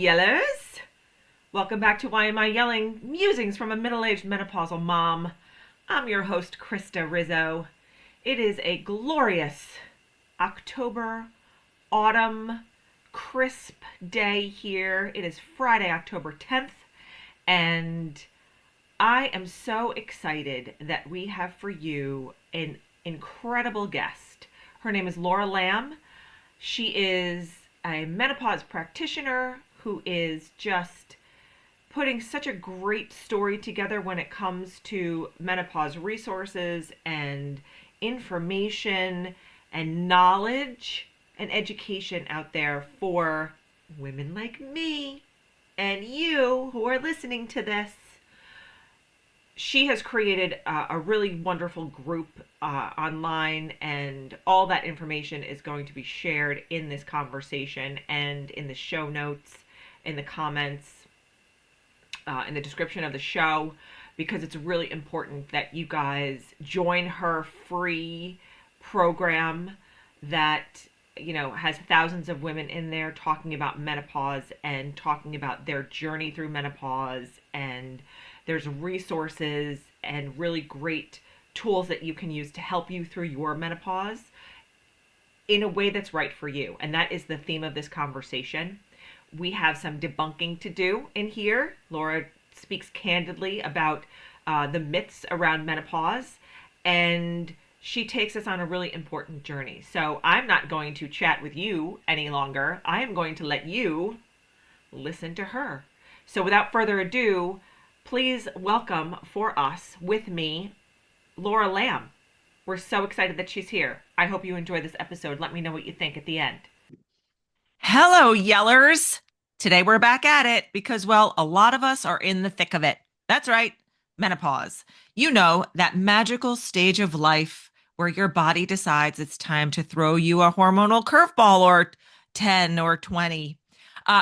yellers! Welcome back to Why Am I Yelling? Musings from a middle-aged menopausal mom. I'm your host, Krista Rizzo. It is a glorious October, autumn, crisp day here. It is Friday, October 10th, and I am so excited that we have for you an incredible guest. Her name is Laura Lambe. She is a menopause practitioner who is just putting such a great story together when it comes to menopause resources and information and knowledge and education out there for women like me and you who are listening to this. She has created a really wonderful group online, and all that information is going to be shared in this conversation and in the show notes, in the comments, in the description of the show, because it's really important that you guys join her free program that has thousands of women in there talking about menopause and talking about their journey through menopause, and there's resources and really great tools that you can use to help you through your menopause in a way that's right for you. And that is the theme of this conversation. We have some debunking to do in here. Laura speaks candidly about the myths around menopause, and she takes us on a really important journey. So I'm not going to chat with you any longer. I am going to let you listen to her. So without further ado, please welcome for us, with me, Laura Lambe. We're so excited that she's here. I hope you enjoy this episode. Let me know what you think at the end. Hello, yellers. Today we're back at it because, well, a lot of us are in the thick of it. That's right, menopause. You know, that magical stage of life where your body decides it's time to throw you a hormonal curveball, or 10 or 20.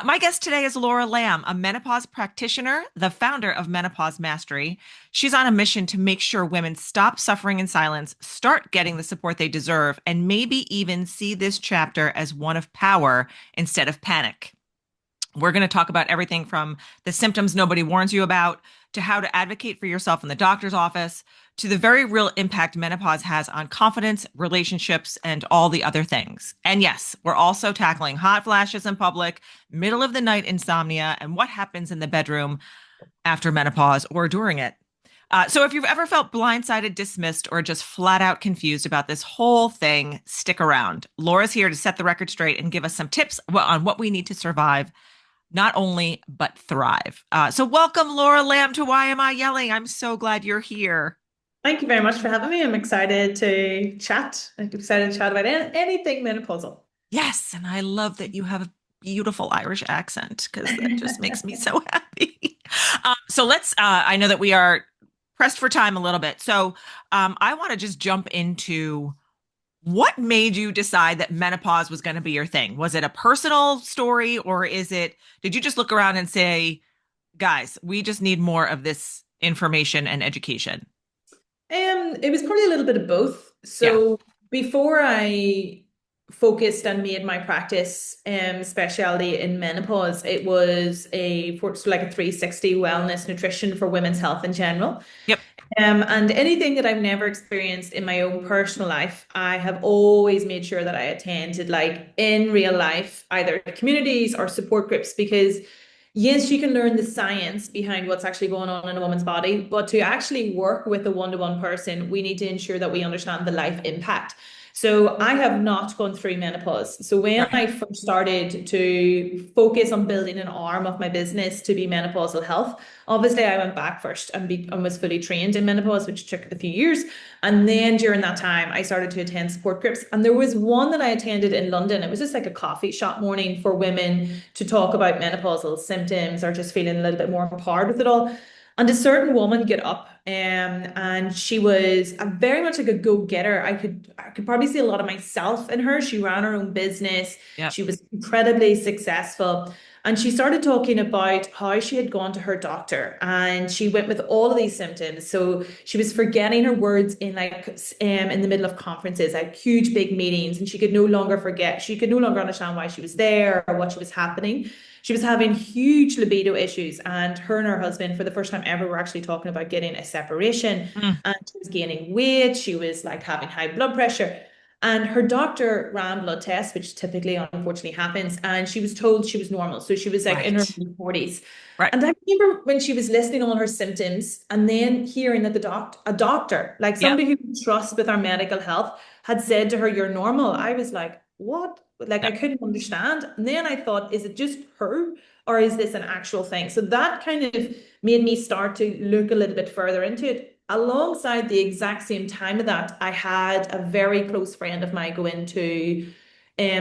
My guest today is Laura Lambe, a menopause practitioner, the founder of Menopause Mastery. She's on a mission to make sure women stop suffering in silence, start getting the support they deserve, and maybe even see this chapter as one of power instead of panic. We're going to talk about everything from the symptoms nobody warns you about, to how to advocate for yourself in the doctor's office, to the very real impact menopause has on confidence, relationships, and all the other things. And yes, we're also tackling hot flashes in public, middle of the night insomnia, and what happens in the bedroom after menopause or during it. So if you've ever felt blindsided, dismissed, or just flat out confused about this whole thing, stick around. Laura's here to set the record straight and give us some tips on what we need to survive, not only, but thrive. So welcome, Laura Lambe, to Why Am I Yelling? I'm so glad you're here. Thank you very much for having me. I'm excited to chat. I'm excited to chat about anything menopausal. Yes, and I love that you have a beautiful Irish accent, because that just makes me so happy. So I know that we are pressed for time a little bit. So I want to just jump into what made you decide that menopause was going to be your thing? Was it a personal story, or did you just look around and say, guys, we just need more of this information and education? It was probably a little bit of both. Yeah. So before I focused and made my practice specialty in menopause, it was like a 360 wellness nutrition for women's health in general. Yep. And anything that I've never experienced in my own personal life, I have always made sure that I attended, like in real life, either communities or support groups, because yes, you can learn the science behind what's actually going on in a woman's body, but to actually work with a one-to-one person, we need to ensure that we understand the life impact. So I have not gone through menopause. So when Right. I first started to focus on building an arm of my business to be menopausal health, obviously I went back first and was fully trained in menopause, which took a few years. And then during that time, I started to attend support groups. And there was one that I attended in London. It was just like a coffee shop morning for women to talk about menopausal symptoms or just feeling a little bit more empowered with it all. And a certain woman get up, and she was very much like a go-getter. I could probably see a lot of myself in her. She ran her own business. Yep. She was incredibly successful. And she started talking about how she had gone to her doctor and she went with all of these symptoms. So she was forgetting her words in the middle of conferences, like huge big meetings, and she could no longer forget. She could no longer understand why she was there or what she was happening. She was having huge libido issues, and her husband, for the first time ever, were actually talking about getting a separation. Mm, And she was gaining weight. She was like having high blood pressure. And her doctor ran blood tests, which typically, unfortunately, happens. And she was told she was normal. So she was like in her right. 40s. Right. And I remember when she was listing all her symptoms and then hearing that a doctor, like Yep. somebody who we trust with our medical health, had said to her, "You're normal." I was like, "What?" Like I Yep. couldn't understand. And then I thought, is it just her or is this an actual thing? So that kind of made me start to look a little bit further into it. Alongside the exact same time of that, I had a very close friend of mine go into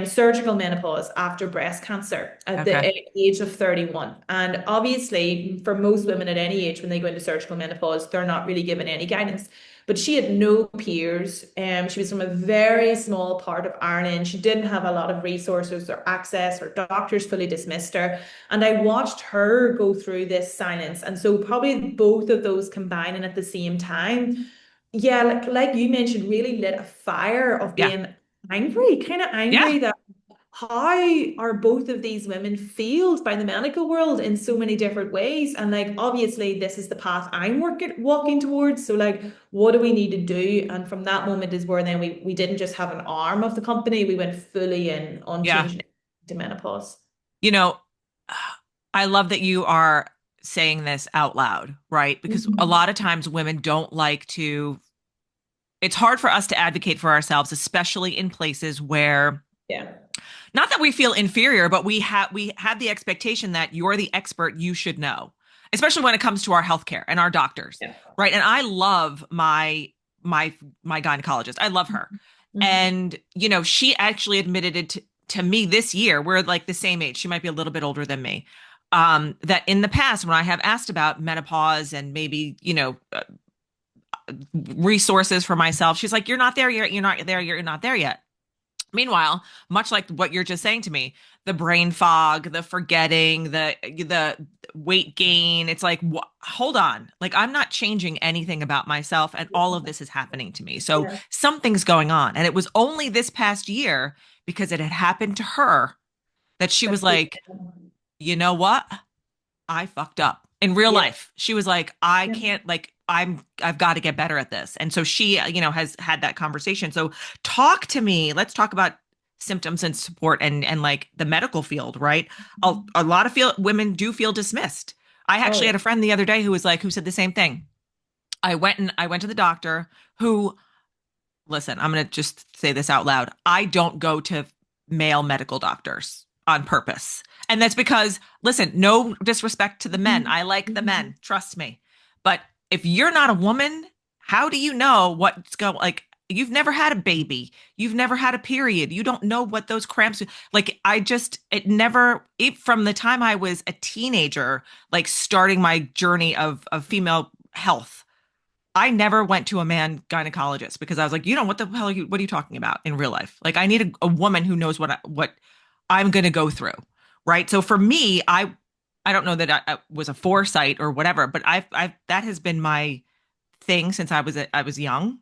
surgical menopause after breast cancer at the Okay. age of 31. And obviously, for most women at any age when they go into surgical menopause, they're not really given any guidance. But she had no peers. She was from a very small part of Ireland. She didn't have a lot of resources or access. Her doctors fully dismissed her. And I watched her go through this silence. And so probably both of those combining at the same time, yeah, like you mentioned, really lit a fire of Yeah. being angry, kind of Yeah. angry that how are both of these women failed by the medical world in so many different ways? And like obviously this is the path I'm walking towards. So like what do we need to do? And from that moment is where then we didn't just have an arm of the company, we went fully in on Yeah. changing it to menopause. You know, I love that you are saying this out loud, right? Because a Mhm. lot of times women don't like to, it's hard for us to advocate for ourselves, especially in places where, Yeah. not that we feel inferior, but we have the expectation that you're the expert, you should know, especially when it comes to our healthcare and our doctors, Yeah. right? And I love my gynecologist. I love her. Mhm. And she actually admitted it to me this year. We're like the same age. She might be a little bit older than me. That in the past, when I have asked about menopause and maybe, resources for myself, she's like, "You're not there yet. You're not there. You're not there yet." Meanwhile, much like what you're just saying to me, the brain fog, the forgetting, the weight gain, it's like, hold on. Like I'm not changing anything about myself and all of this is happening to me. So Yeah. something's going on. And it was only this past year because it had happened to her that she was That's like, "You know what? I fucked up." In real yeah. life, she was like, "I Yeah. can't, like, I've got to get better at this." And so she, has had that conversation. So talk to me. Let's talk about symptoms and support and like the medical field, right? A lot of women do feel dismissed. I Oh actually yeah. had a friend the other day who said the same thing. I went to the doctor who, listen, I'm going to just say this out loud. I don't go to male medical doctors on purpose. And that's because, listen, no disrespect to the men. Mhm. I like the Mhm. men, trust me. But if you're not a woman, how do you know what's going, like, you've never had a baby. You've never had a period. You don't know what those cramps, like, it never, from the time I was a teenager, like starting my journey of female health, I never went to a man gynecologist because I was like, what the hell what are you talking about in real life? Like I need a woman who knows what I'm going to go through. Right. So for me, I don't know that I was a foresight or whatever, but I've that has been my thing since I was young.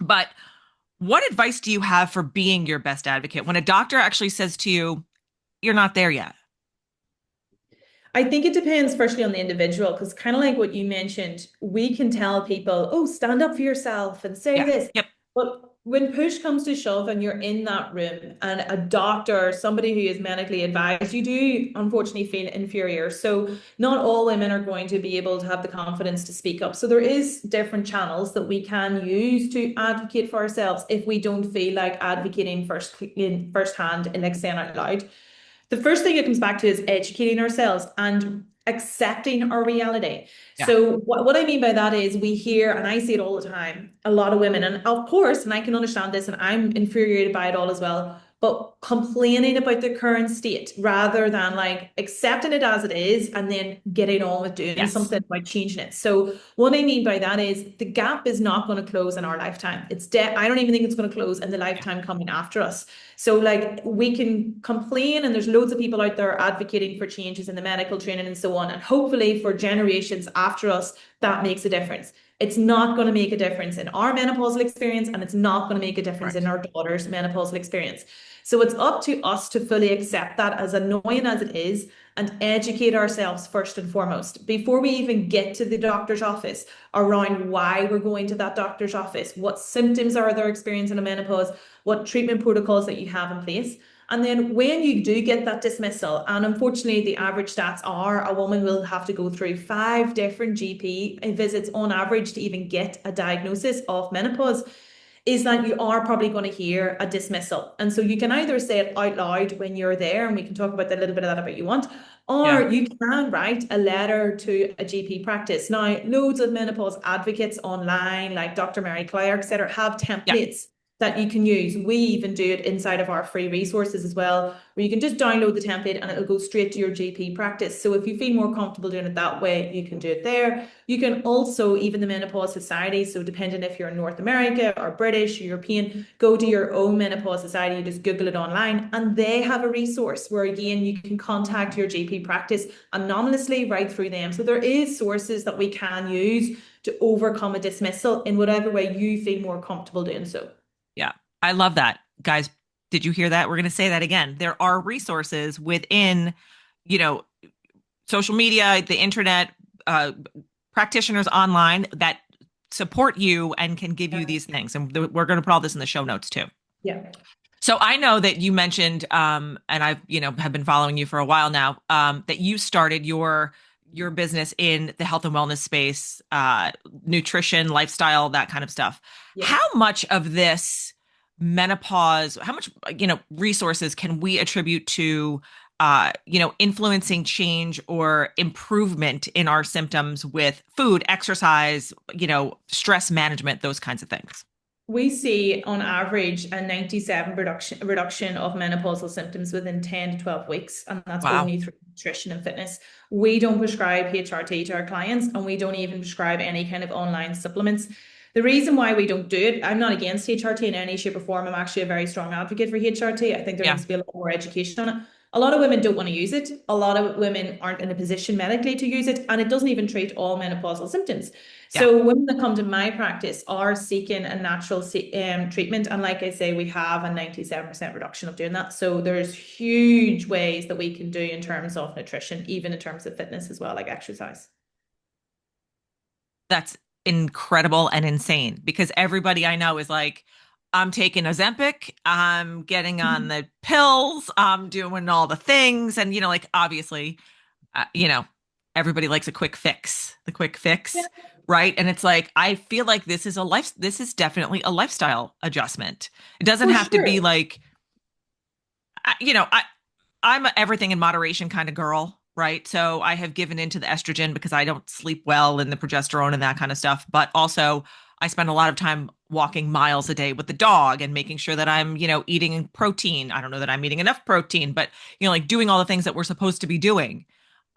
But what advice do you have for being your best advocate when a doctor actually says to you, "You're not there yet"? I think it depends firstly on the individual because kind of like what you mentioned, we can tell people, oh, stand up for yourself and say Yeah. this. Yep. But when push comes to shove and you're in that room and a doctor or somebody who is medically advised, you do unfortunately feel inferior. So not all women are going to be able to have the confidence to speak up. So there is different channels that we can use to advocate for ourselves if we don't feel like advocating firsthand and like saying out loud. The first thing it comes back to is educating ourselves and accepting our reality. Yeah. So what I mean by that is we hear, and I see it all the time, a lot of women, and of course, and I can understand this, and I'm infuriated by it all as well, but complaining about the current state rather than like accepting it as it is and then getting on with doing Yes. something by changing it. So what I mean by that is the gap is not going to close in our lifetime. I don't even think it's going to close in the Yeah. lifetime coming after us. So like we can complain and there's loads of people out there advocating for changes in the medical training and so on. And hopefully for generations after us, that makes a difference. It's not going to make a difference in our menopausal experience and it's not going to make a difference in Correct. our daughter's menopausal experience. So it's up to us to fully accept that, as annoying as it is, and educate ourselves first and foremost before we even get to the doctor's office around why we're going to that doctor's office, what symptoms are they're experiencing in menopause, what treatment protocols that you have in place. And then when you do get that dismissal, and unfortunately the average stats are a woman will have to go through 5 different GP visits on average to even get a diagnosis of menopause, is that you are probably going to hear a dismissal. And so you can either say it out loud when you're there, and we can talk about a little bit of that if you want, or Yeah. you can write a letter to a GP practice. Now, loads of menopause advocates online, like Dr. Mary Claire, etc., have Yeah. templates that you can use. We even do it inside of our free resources as well, where you can just download the template and it'll go straight to your GP practice. So if you feel more comfortable doing it that way, you can do it there. You can also, even the Menopause Society, so depending if you're in North America or British or European, go to your own Menopause Society, you just Google it online, and they have a resource where, again, you can contact your GP practice anonymously right through them. So there is sources that we can use to overcome a dismissal in whatever way you feel more comfortable doing so. Yeah. I love that. Guys, did you hear that? We're going to say that again. There are resources within, you know, social media, the internet, practitioners online that support you and can give you Yeah. these things. And we're going to put all this in the show notes too. Yeah. So I know that you mentioned, and I've, have been following you for a while now, that you started your business in the health and wellness space, nutrition, lifestyle, that kind of stuff. Yeah. How much of this menopause, how much, resources can we attribute to, influencing change or improvement in our symptoms with food, exercise, stress management, those kinds of things? We see on average a 97 reduction of menopausal symptoms within 10 to 12 weeks, and that's Wow. only through nutrition and fitness. We don't prescribe HRT to our clients, and we don't even prescribe any kind of online supplements. The reason why we don't do it, I'm not against HRT in any shape or form. I'm actually a very strong advocate for HRT. I think there Yeah. needs to be a lot more education on it. A lot of women don't want to use it. A lot of women aren't in a position medically to use it, and it doesn't even treat all menopausal symptoms. Yeah. So women that come to my practice are seeking a natural treatment. And like I say, we have a 97% reduction of doing that. So there's huge ways that we can do in terms of nutrition, even in terms of fitness as well, like exercise. That's incredible and insane because everybody I know is like, I'm taking Ozempic, I'm getting on the pills, I'm doing all the things. And, like, obviously, uh, you know, everybody likes a quick fix, the quick Yeah, fix, right? And it's like, I feel like this is definitely a lifestyle adjustment. It doesn't for have to be sure. like, I- you know, I, I'm a everything in moderation kind of girl, right? So I have given into the estrogen because I don't sleep well and the progesterone and that kind of stuff. But also, I spend a lot of time walking miles a day with the dog and making sure that I'm, eating protein. I don't know that I'm eating enough protein, but like doing all the things that we're supposed to be doing.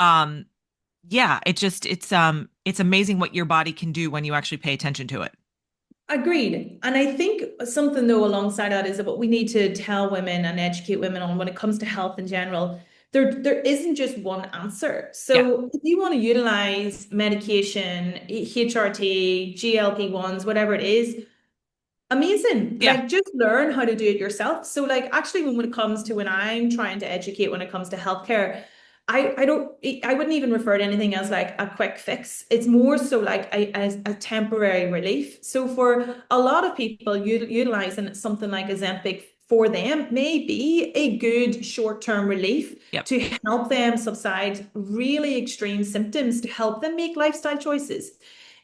Um, yeah, it's amazing what your body can do when you actually pay attention to it. Agreed. And I think something though alongside that is that what we need to tell women and educate women on when it comes to health in general, there isn't just one answer. Yeah, So if you want to utilize medication, HRT, GLP-1s, whatever it is, amazing. yeah, Like just learn how to do it yourself. So like actually when it comes to when I'm trying to educate when it comes to healthcare, I don't I wouldn't even refer to anything as like a quick fix. It's more so like a temporary relief. So for a lot of people utilizing something like Ozempic for them may be a good short-term relief yep, to help them subside really extreme symptoms, to help them make lifestyle choices.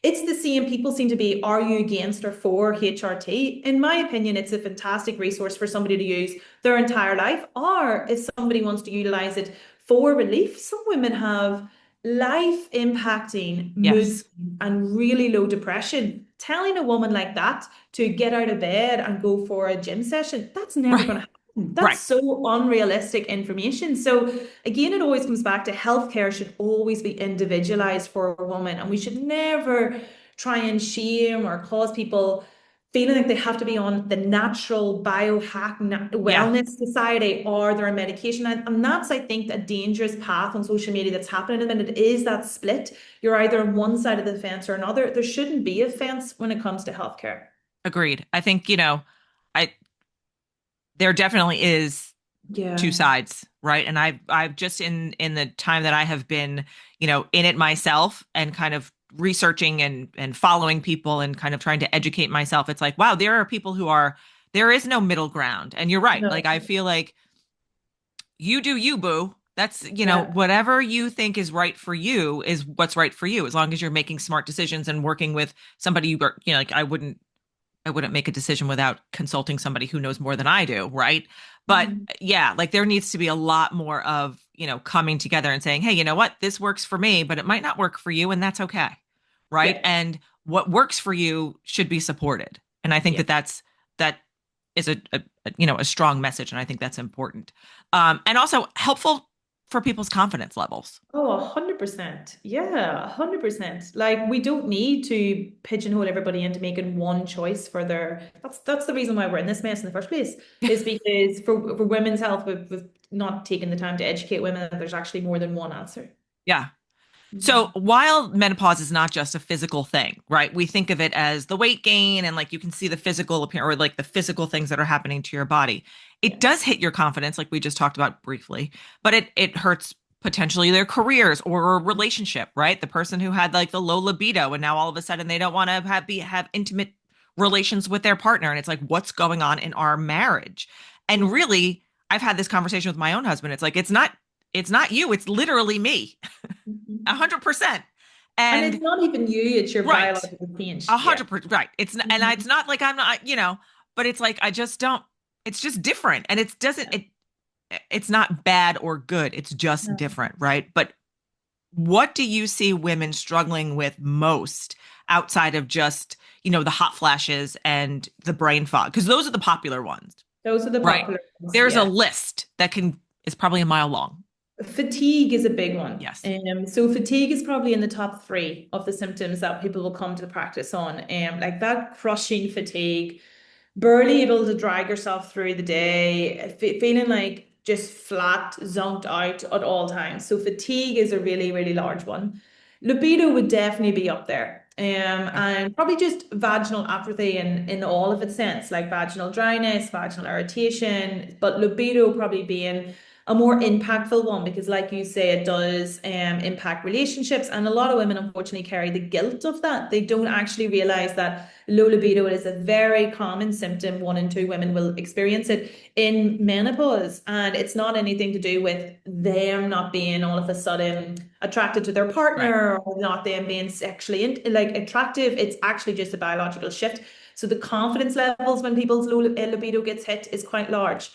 It's the same. People seem to be, are you against or for HRT? In my opinion, it's a fantastic resource for somebody to use their entire life, or if somebody wants to utilize it for relief. Some women have life impacting mood yes, swings and really low depression. Telling a woman like that to get out of bed and go for a gym session, that's never right, going to happen. That's right. so unrealistic information. So again, it always comes back to healthcare should always be individualized for a woman, and we should never try and shame or cause people feeling like they have to be on the natural biohack Yeah, wellness society or they're on medication. And that's, I think, a dangerous path on social media that's happening. And it is that split. You're either on one side of the fence or another. There shouldn't be a fence when it comes to healthcare. agreed. I think, I there definitely is two Yeah. sides, right? And I've just in the time that I have been, in it myself and kind of researching and following people and kind of trying to educate myself, it's like, wow, there are people who are there is no middle ground. And you're right. No. Like I feel like you do you, boo. That's, Yeah. whatever you think is right for you is what's right for you, as long as you're making smart decisions and working with somebody like I wouldn't make a decision without consulting somebody who knows more than I do, right? But Mhm. yeah, like there needs to be a lot more of, coming together and saying, hey, you know what? This works for me, but it might not work for you, and that's okay. Right? Yeah. And what works for you should be supported. And I think Yeah. that is a strong message, and I think that's important. And also helpful for people's confidence levels. Oh, 100%. Yeah, 100%. Like we don't need to pigeonhole everybody into making one choice for their that's the reason why we're in this mess in the first place, is because for women's health, we've not taken the time to educate women that there's actually more than one answer. Yeah. So Mhm. while menopause is not just a physical thing, right? We think of it as the weight gain and like you can see the physical appearance or like the physical things that are happening to your body. It Yeah. does hit your confidence, like we just talked about briefly, but it hurts potentially their careers or a relationship, right? The person who had like the low libido and now all of a sudden they don't want to have intimate relations with their partner. And it's like, what's going on in our marriage? And Yeah. really, I've had this conversation with my own husband. It's like, it's not you, it's literally me. Mhm. 100%. And And it's not even you, it's your right, biological a change. Yeah. 100%. Right. And it's Mhm. not like I'm not, but it's like I just don't. It's just different, and it doesn't. It's not bad or good. It's just No. different, right? But what do you see women struggling with most outside of just the hot flashes and the brain fog? Because those are the popular ones, Those are the right? popular ones. There's a Yeah. list that can is probably a mile long. Fatigue is a big one. Yes. So fatigue is probably in the top three of the symptoms that people will come to the practice on. Like that crushing fatigue, barely able to drag yourself through the day, feeling like just flat, zonked out at all times. So fatigue is a really, really large one. Libido would definitely be up there. And probably just vaginal apathy in all of its sense, like vaginal dryness, vaginal irritation, but libido probably being a more impactful one because, like you say, it does impact relationships. And a lot of women, unfortunately, carry the guilt of that. They don't actually realize that low libido is a very common symptom. 1 in 2 women will experience it in menopause. And it's not anything to do with them not being all of a sudden attracted to their Right. partner or not them being sexually like attractive. It's actually just a biological shift. So the confidence levels when people's low libido gets hit is quite large.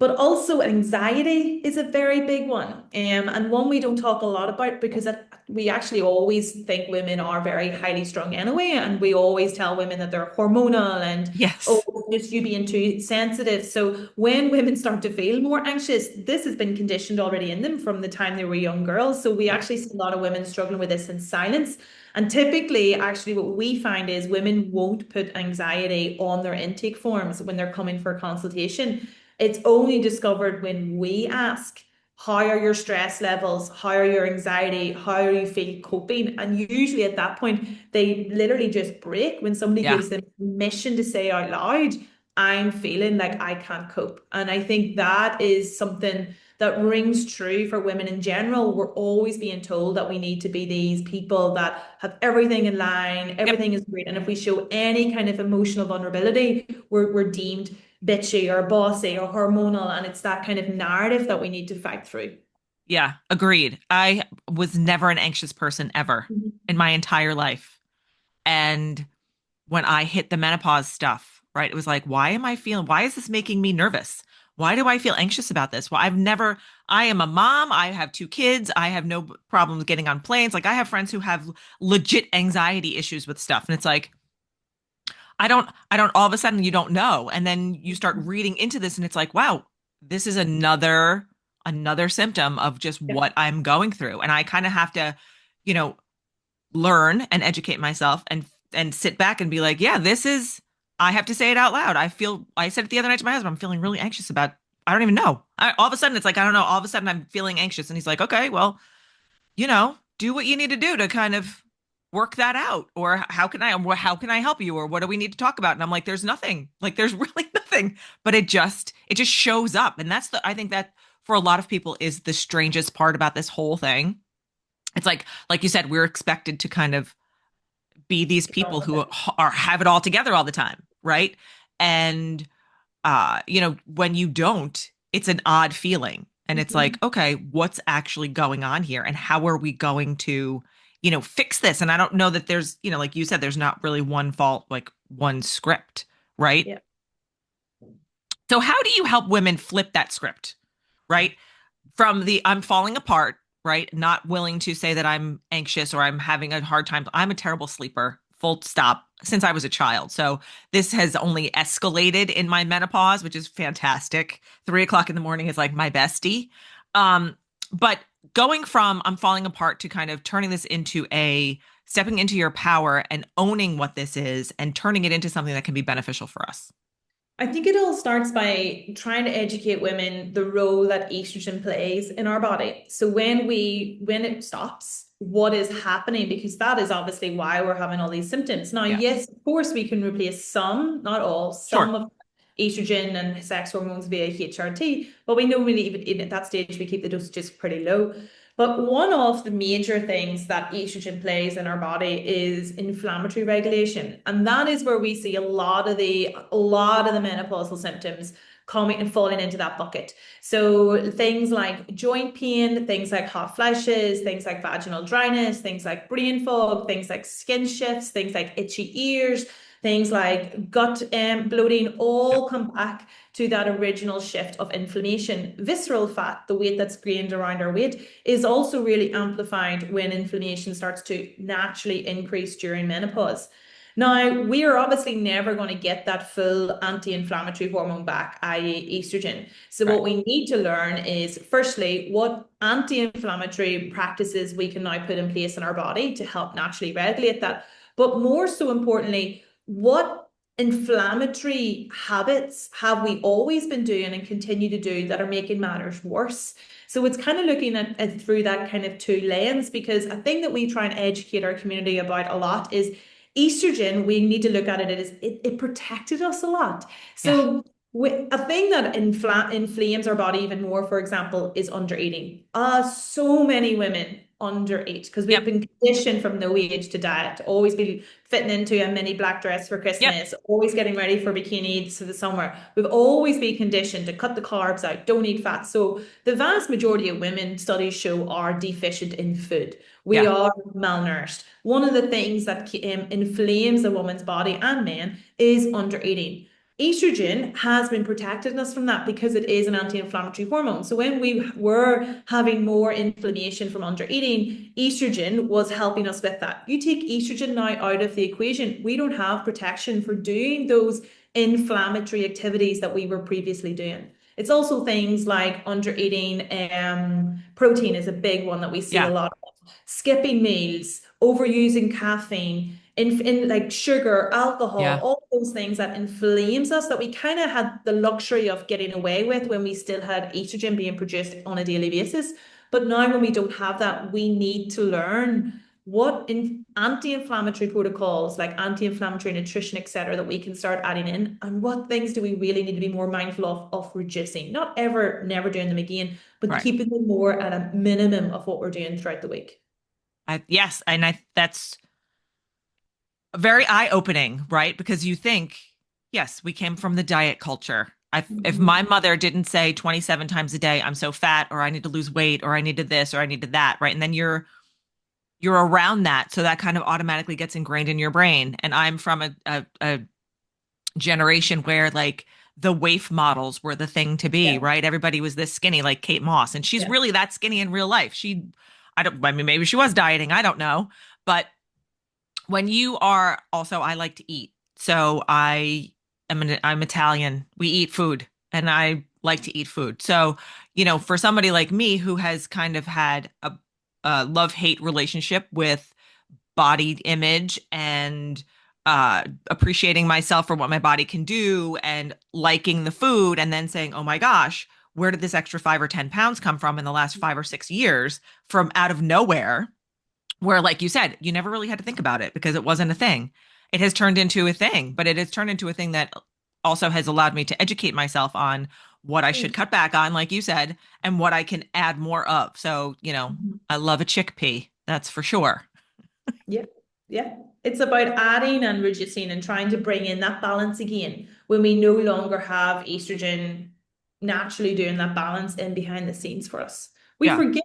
But also anxiety is a very big one, and one we don't talk a lot about because we actually always think women are very highly strung anyway, and we always tell women that they're hormonal and oh, Yes. just you being too sensitive. So when women start to feel more anxious, this has been conditioned already in them from the time they were young girls. So we Yep. actually see a lot of women struggling with this in silence. And typically, actually, what we find is women won't put anxiety on their intake forms when they're coming for a consultation. It's only discovered when we ask, how are your stress levels? How are your anxiety? How are you feel coping? And usually at that point, they literally just break when somebody Yeah. gives them permission to say out loud, I'm feeling like I can't cope. And I think that is something that rings true for women in general. We're always being told that we need to be these people that have everything in line, Yep. everything is great. And if we show any kind of emotional vulnerability, we're deemed bitchy or bossy or hormonal. And it's that kind of narrative that we need to fight through. Yeah, agreed. I was never an anxious person ever in my entire life. And when I hit the menopause stuff, right, it was like, why is this making me nervous? Why do I feel anxious about this? Well, I am a mom. I have 2 kids. I have no problems getting on planes. Like I have friends who have legit anxiety issues with stuff. And it's like, I don't, all of a sudden you don't know. And then you start reading into this and it's like, wow, this is another symptom of just Yeah. what I'm going through. And I kind of have to, you know, learn and educate myself and sit back and be like, yeah, I have to say it out loud. I said it the other night to my husband, I'm feeling really anxious about, I don't even know. All of a sudden it's like, I don't know. All of a sudden I'm feeling anxious. And he's like, okay, well, do what you need to do to kind of work that out. Or how can I help you? Or what do we need to talk about? And I'm like, there's nothing. Like, there's really anything, but it just shows up. And I think that for a lot of people is the strangest part about this whole thing. It's like you said, we're expected to kind of be these Get on people with who it. are have it all together all the time, right? And when you don't, it's an odd feeling. And it's like, Mhm. okay, what's actually going on here? And how are we going to, fix this? And I don't know that there's, like you said, there's not really one fault, like one script, right? Yeah. So how do you help women flip that script, right? From the I'm falling apart, right? Not willing to say that I'm anxious or I'm having a hard time. I'm a terrible sleeper, full stop, since I was a child. So this has only escalated in my menopause, which is fantastic. 3 o'clock in the morning is like my bestie. But going from I'm falling apart to kind of turning this into stepping into your power and owning what this is and turning it into something that can be beneficial for us. I think it all starts by trying to educate women the role that estrogen plays in our body. So when it stops, what is happening? Because that is obviously why we're having all these symptoms. Now, Yeah, yes, of course, we can replace some, not all, some sure. of estrogen and sex hormones via HRT, but we know really even at that stage we keep the dosages pretty low. But one of the major things that estrogen plays in our body is inflammatory regulation. And that is where we see a lot of the menopausal symptoms coming and falling into that bucket. So things like joint pain, things like hot flashes, things like vaginal dryness, things like brain fog, things like skin shifts, things like itchy ears, things like gut bloating Yeah, all come back to that original shift of inflammation. Visceral fat, the weight that's gained around our weight, is also really amplified when inflammation starts to naturally increase during menopause. Now, we are obviously never going to get that full anti-inflammatory hormone back, i.e. estrogen. So right. what we need to learn is, firstly, what anti-inflammatory practices we can now put in place in our body to help naturally regulate that. But more so importantly, what inflammatory habits have we always been doing and continue to do that are making matters worse? So it's kind of looking at it through that kind of two lens, because a thing that we try and educate our community about a lot is estrogen. We need to look at it as it protected us a lot. Yeah. So a thing that inflames our body even more, for example, is undereating. So many women undereat because we've Yep. been conditioned from no age to diet, to always be fitting into a mini black dress for Yep. Christmas, always getting ready for bikinis for the summer. We've always been conditioned to cut the carbs out, don't eat fat. So the vast majority of women, studies show, are deficient in food. We Yeah. are malnourished. One of the things that inflames a woman's body and men is undereating. Estrogen has been protecting us from that because it is an anti-inflammatory hormone. So when we were having more inflammation from undereating, estrogen was helping us with that. You take estrogen now out of the equation, we don't have protection for doing those inflammatory activities that we were previously doing. It's also things like undereating. Protein is a big one that we see a Yeah. lot of. Skipping meals, overusing caffeine, in like sugar, alcohol, Yeah. all those things that inflames us, that we kind of had the luxury of getting away with when we still had estrogen being produced on a daily basis. But now when we don't have that, we need to learn what anti-inflammatory protocols like anti-inflammatory nutrition, etc., that we can start adding in, and what things do we really need to be more mindful of reducing, not ever never doing them again, but Right. keeping them more at a minimum of what we're doing throughout the week. Yes, and that's very eye-opening, right? Because you think, yes, we came from the diet culture. If Mhm. my mother didn't say 27 times a day, I'm so fat, or I need to lose weight, or I needed this, or I needed that, right? And then you're around that, so that kind of automatically gets ingrained in your brain. And I'm from a generation where like the waif models were the thing to be, Yeah, right? Everybody was this skinny, like Kate Moss, and she's yeah, really that skinny in real life. I mean, maybe she was dieting, I don't know, but when you are also, I like to eat. So I'm Italian. We eat food and I like to eat food. So, for somebody like me who has kind of had a love-hate relationship with body image and appreciating myself for what my body can do and liking the food and then saying, oh my gosh, where did this extra 5 or 10 pounds come from in the last 5 or 6 years from out of nowhere? Where, like you said, you never really had to think about it because it wasn't a thing. It has turned into a thing, but it has turned into a thing that also has allowed me to educate myself on what I should cut back on, like you said, and what I can add more of. So, Mhm. I love a chickpea, that's for sure. Yeah, yeah. It's about adding and reducing and trying to bring in that balance again when we no longer have estrogen naturally doing that balance in behind the scenes for us. We Yeah. forget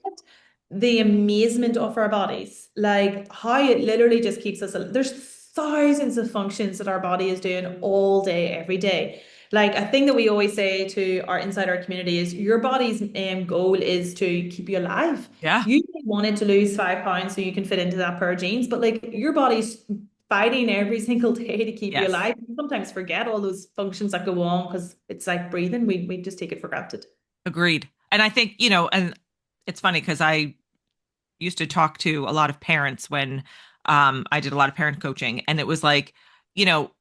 the amazement of our bodies, like how it literally just keeps us. There's thousands of functions that our body is doing all day, every day. Like a thing that we always say to our inside our community is your body's goal is to keep you alive. Yeah. You wanted to lose 5 pounds so you can fit into that pair of jeans, but like your body's fighting every single day to keep you Yes. alive. You sometimes forget all those functions that go on because it's like breathing. We just take it for granted. Agreed. And I think, and it's funny because I used to talk to a lot of parents when I did a lot of parent coaching, and it was like, you know,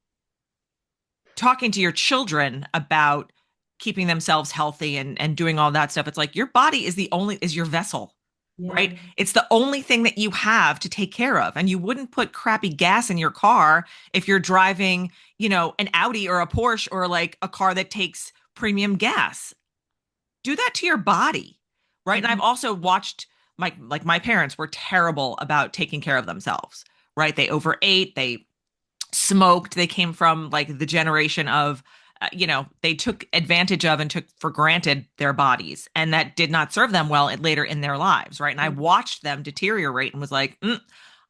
talking to your children about keeping themselves healthy and doing all that stuff. It's like your body is your vessel, Yeah. right? It's the only thing that you have to take care of. And you wouldn't put crappy gas in your car if you're driving, an Audi or a Porsche or like a car that takes premium gas. Do that to your body, right? And I've Mhm. also watched my parents were terrible about taking care of themselves, right? They overate, they smoked. They came from like the generation of, they took advantage of and took for granted their bodies, and that did not serve them well later in their lives, right? And I watched them deteriorate and was like,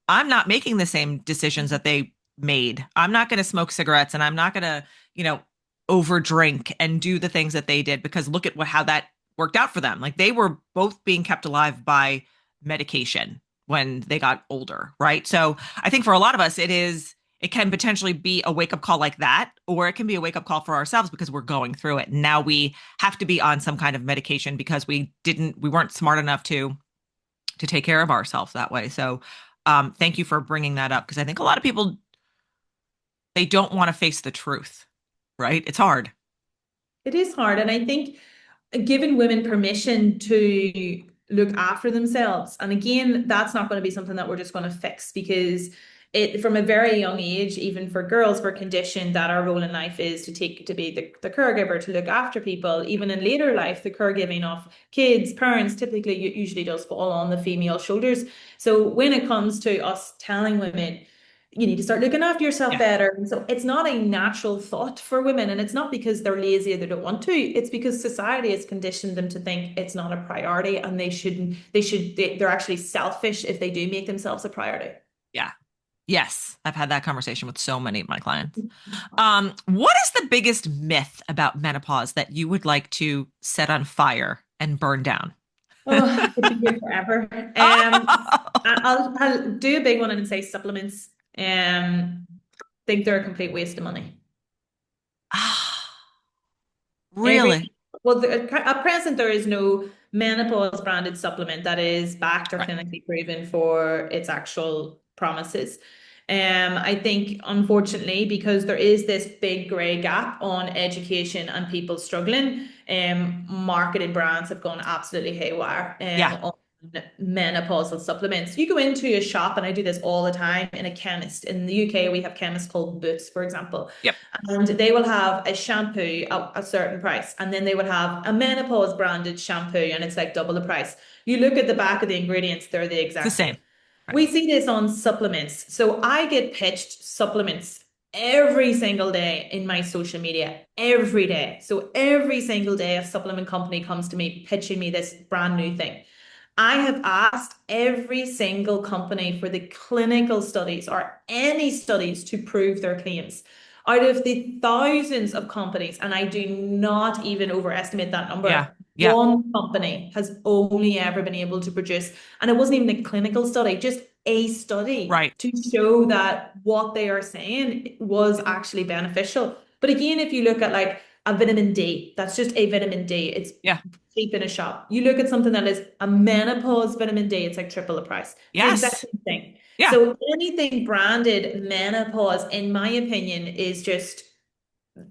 I'm not making the same decisions that they made. I'm not going to smoke cigarettes, and I'm not going to, over drink and do the things that they did, because look at how that worked out for them. Like they were both being kept alive by medication when they got older, right? So I think for a lot of us, it can potentially be a wake up call like that, or it can be a wake up call for ourselves because we're going through it. Now we have to be on some kind of medication because we weren't smart enough to take care of ourselves that way. So, thank you for bringing that up, because I think a lot of people, they don't want to face the truth, right? It's hard. It is hard. And I think giving women permission to look after themselves. And again, that's not going to be something that we're just going to fix because it from a very young age, even for girls, we're conditioned that our role in life is to be the caregiver, to look after people. Even in later life, the caregiving of kids, parents typically usually does fall on the female shoulders. So when it comes to us telling women, you need to start looking after yourself Yeah. better. And so it's not a natural thought for women. And it's not because they're lazy or they don't want to. It's because society has conditioned them to think it's not a priority and they're actually selfish if they do make themselves a priority. Yeah. Yes. I've had that conversation with so many of my clients. What is the biggest myth about menopause that you would like to set on fire and burn down? Oh, I could be here forever. I'll do a big one and say supplements. Think they're a complete waste of money. Every Really? well, at present there is no menopause branded supplement that is backed or Right. clinically proven for its actual promises. I think unfortunately because there is this big grey gap on education and people struggling, marketing brands have gone absolutely haywire Yeah. on menopausal supplements. You go into a shop, and I do this all the time in a chemist. In the UK, we have chemists called Boots, for example, Yep. and they will have a shampoo at a certain price, and then they would have a menopause branded shampoo, and it's like double the price. You look at the back of the ingredients, they're the It's the exact same. same. Right. We see this on supplements. So I get pitched supplements every single day in my social media, every day. So every single day, a supplement company comes to me pitching me this brand new thing. I have asked every single company for the clinical studies or any studies to prove their claims. Out of the thousands of companies, and I do not even overestimate that Yeah. number, Yeah. one company has only ever been able to produce, and it wasn't even a clinical study, just a study Right. to show that what they are saying was actually beneficial. But again, if you look at like a vitamin D, that's just a vitamin D. It's Yeah. cheap in a shop. You look at something that is a menopause vitamin D, it's like triple the price. It's the exact Yes. same thing. Yeah. So anything branded menopause, in my opinion, is just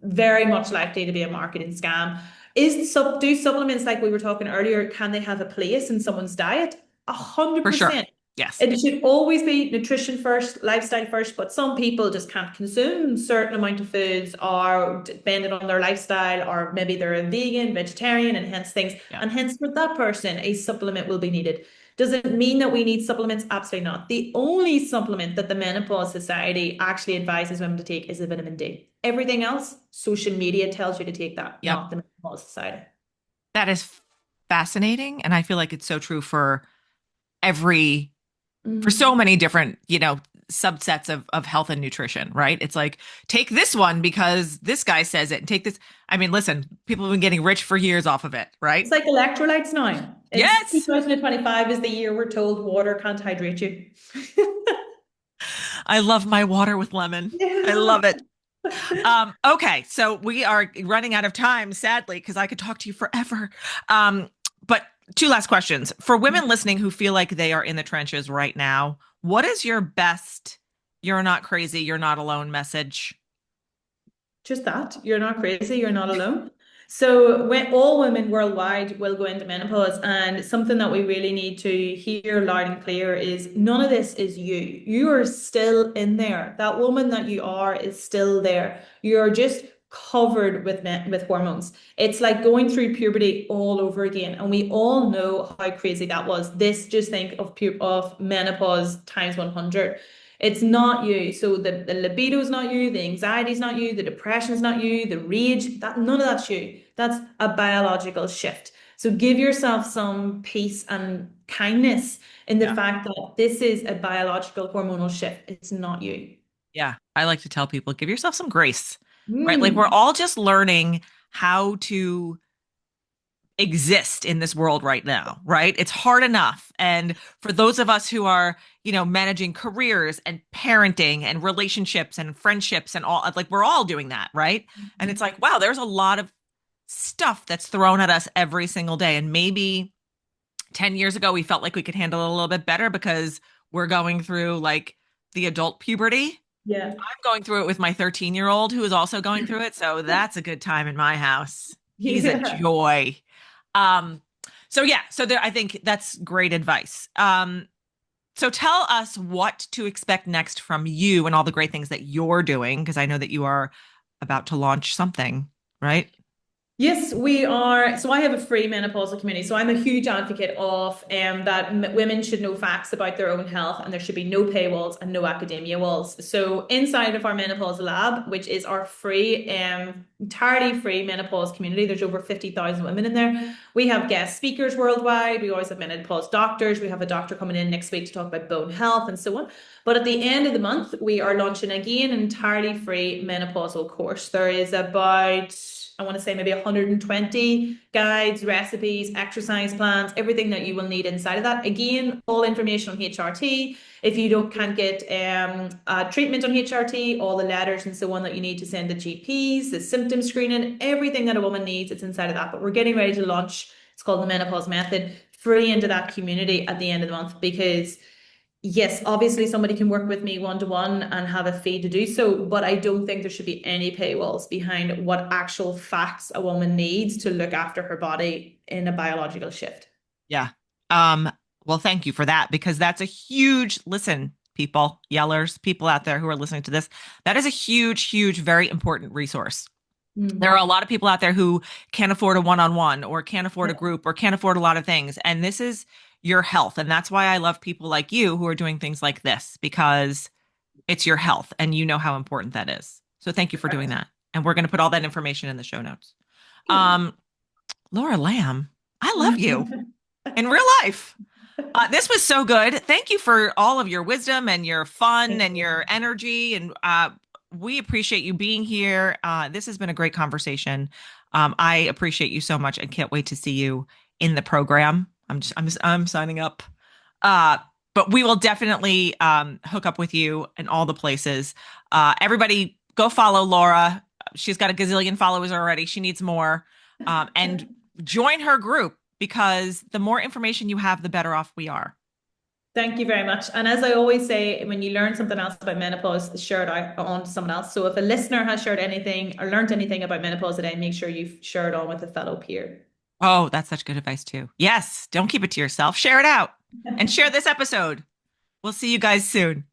very much likely to be a marketing scam. Do supplements like we were talking earlier, can they have a place in someone's diet? A hundred For sure. percent. Yes. It should always be nutrition first, lifestyle first, but some people just can't consume certain amount of foods or depending on their lifestyle, or maybe they're a vegan, vegetarian, and hence things. Yeah. And hence for that person, a supplement will be needed. Does it mean that we need supplements? Absolutely not. The only supplement that the Menopause Society actually advises women to take is the vitamin D. Everything else, social media tells you to take that, Yep. not the Menopause Society. That is fascinating. And I feel like it's so true for for so many different, subsets of health and nutrition, right? It's like, take this one because this guy says it, and take this. I mean, listen, people have been getting rich for years off of it, right? It's like electrolytes now. It's Yes. 2025 is the year we're told water can't hydrate you. I love my water with lemon. I love it. Okay, so we are running out of time, sadly, because I could talk to you forever. But two last questions. For women listening who feel like they are in the trenches right now, what is your best, you're not crazy, you're not alone message? Just that. You're not crazy, you're not alone. So when all women worldwide will go into menopause, and something that we really need to hear loud and clear is none of this is you. You are still in there. That woman that you are is still there. You're just covered with hormones. It's like going through puberty all over again, and we all know how crazy that was. This, just think of menopause times 100. It's not you. So the libido is not you, the anxiety is not you, the depression is not you, the rage, that none of that's you. That's a biological shift. So give yourself some peace and kindness in the fact that this is a biological hormonal shift. It's not you. Yeah, I like to tell people, give yourself some grace, right? Like, Mm. we're all just learning how to exist in this world right now, right? It's hard enough. And for those of us who are, managing careers and parenting and relationships and friendships and all, like, we're all doing that, right? And it's like, wow, there's a lot of stuff that's thrown at us every single day. And maybe 10 years ago, we felt like we could handle it a little bit better because we're going through like the adult puberty. Yeah. I'm going through it with my 13-year-old who is also going through it. So that's a good time in my house. He's a joy. So yeah, so there, I think that's great advice. So tell us what to expect next from you and all the great things that you're doing, because I know that you are about to launch something, right? Yes, we are. So I have a free menopausal community. So I'm a huge advocate of that women should know facts about their own health, and there should be no paywalls and no academia walls. So inside of our menopause lab, which is our free, entirely free menopause community, there's over 50,000 women in there. We have guest speakers worldwide. We always have menopause doctors. We have a doctor coming in next week to talk about bone health and so on. But at the end of the month, we are launching again an entirely free menopausal course. There is about, I want to say, maybe 120 guides, recipes, exercise plans, everything that you will need inside of that. Again, all information on HRT. If you can't get treatment on HRT, all the letters and so on that you need to send the GPs, the symptom screening, everything that a woman needs, it's inside of that. But we're getting ready to launch, it's called the Menopause Method, free into that community at the end of the month, because yes, obviously somebody can work with me one-to-one and have a fee to do so, but I don't think there should be any paywalls behind what actual facts a woman needs to look after her body in a biological shift. Yeah. Well, thank you for that, because that's a huge, listen, people, yellers, people out there who are listening to this, that is a huge, huge, very important resource. There are a lot of people out there who can't afford a one-on-one or can't afford a group or can't afford a lot of things. And this is your health. And that's why I love people like you who are doing things like this, because it's your health and you know how important that is. So thank you for doing that. And we're going to put all that information in the show notes. Laura Lambe, I love you in real life. This was so good. Thank you for all of your wisdom and your fun and your energy. And we appreciate you being here. This has been a great conversation. I appreciate you so much and can't wait to see you in the program. I'm signing up. But we will definitely hook up with you in all the places. Everybody go follow Laura. She's got a gazillion followers already. She needs more. And join her group, because the more information you have, the better off we are. Thank you very much. And as I always say, when you learn something else about menopause, share it out on to someone else. So if a listener has shared anything or learned anything about menopause today, make sure you share it on with a fellow peer. Oh, that's such good advice too. Yes. Don't keep it to yourself. Share it out and share this episode. We'll see you guys soon.